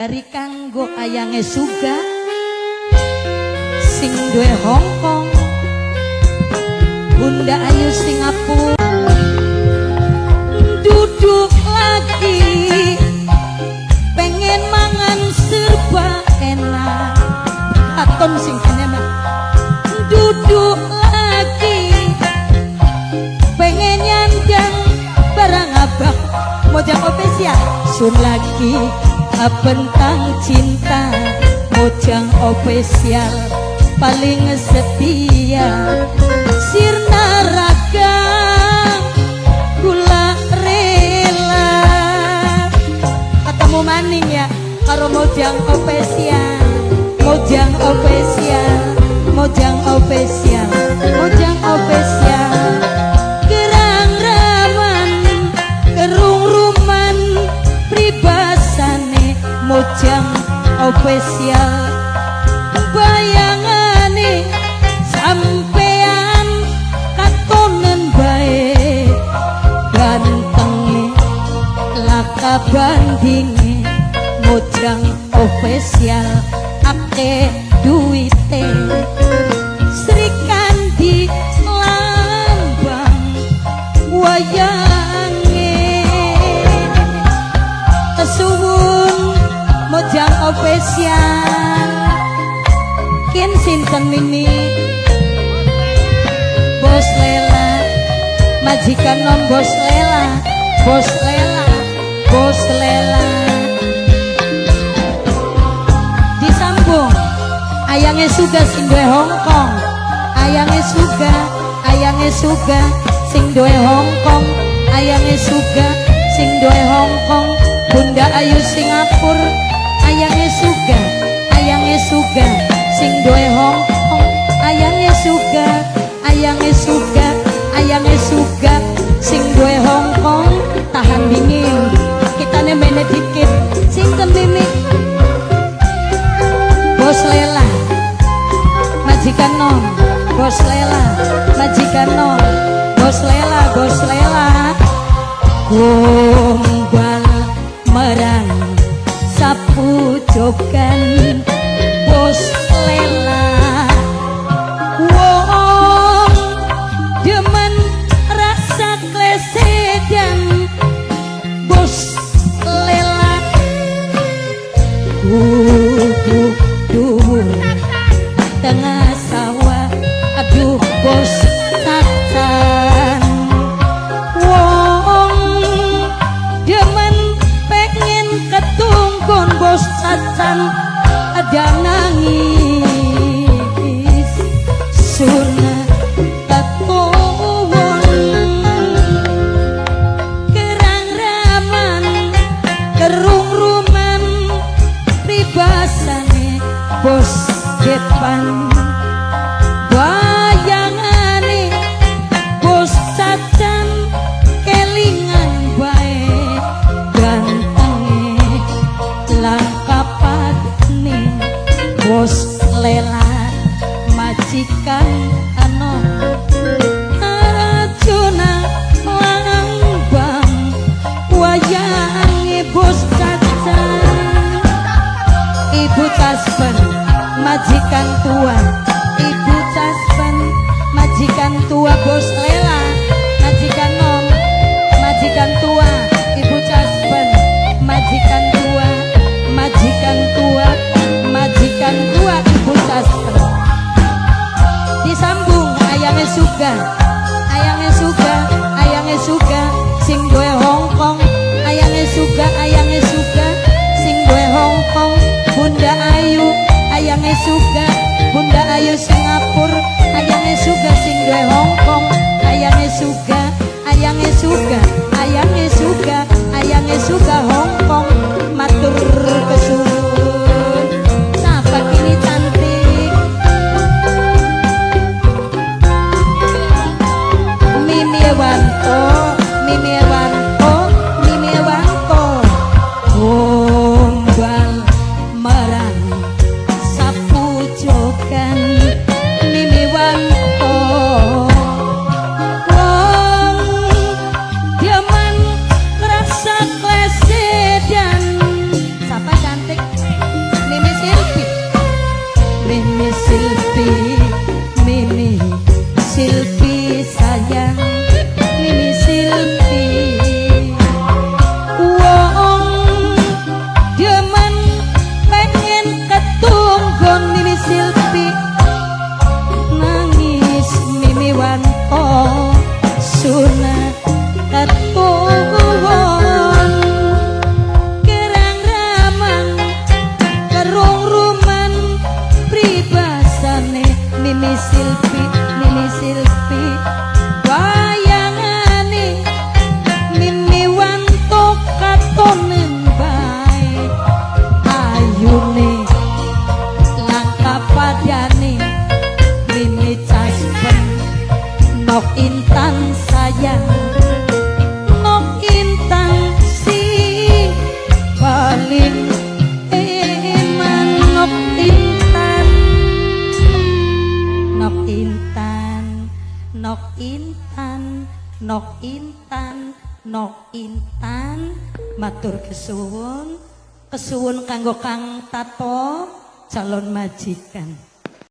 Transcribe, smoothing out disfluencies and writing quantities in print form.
Dari kanggo ayange Suga sing duwe Hongkong, Bunda Ayu Singapura. Duduk lagi pengen mangan serba enak, aton sing enak. Duduk lagi pengen nyandang barang abang, mau jangan spesial sun lagi bentang cinta, mojang official paling setia, sirna raga gula rela. Ketemu maning ya karo mojang official, mojang official, mojang official, mojang official. Gerang raman kerung ruman pribasane mojang official. Bayangane sampean katonen bae, gantenge laka bandinge mojang official, ake duite Sri Kandi lambang wayange. Kesuwun mojang official, kin sinten mimi Bos Lela, majikan non Bos Lela, Bos Lela, Bos Lela. Disambung ayange Suga sing duwe Hongkong, ayange Suga, ayange Suga sing duwe Hongkong, ayange Suga sing duwe Hongkong, Bunda Ayu Singapura. Ayange Suga, ayange Suga sing duwe Hongkong, ayange Suga, ayange Suga, ayange Suga sing duwe Hongkong. Tahan dingin kitane mene dikit sing temimi Bos Lela, majikan non Bos Lela, majikan non Bos Lela, Bos Lela. Gombal merang sapu jogan Bos Lela. Wong demen rasa klesedan Bos Lela. Duh tengah sawah, aduh Bos Tatan. Wong demen pengen ketunggon Bos Tatan, ada nangis surna ketowon. Kerang raman kerung ruman pribasane Bos Jepan. Bayangane Bos Tatan kelingan bae, gantenge langkapane Bos Lela, majikan anom Arjuna lambang wayange Bos Tatan. Ibu Caspen majikan tua, Ibu Caspen majikan tua Bos Lela, majikan nom, majikan tua Ibu Caspen, majikan tua, majikan tua, majikan tua Ibu Caspen. Disambung ayange Suga, ayange Suga, ayange Suga sing duwe Hongkong, ayange Suga, ayange Suga sing duwe Hongkong, Bunda Ayu Nok Intan, Nok Intan, Nok Intan, matur kesuwun, kesuwun kanggo Kang Tato calon majikan.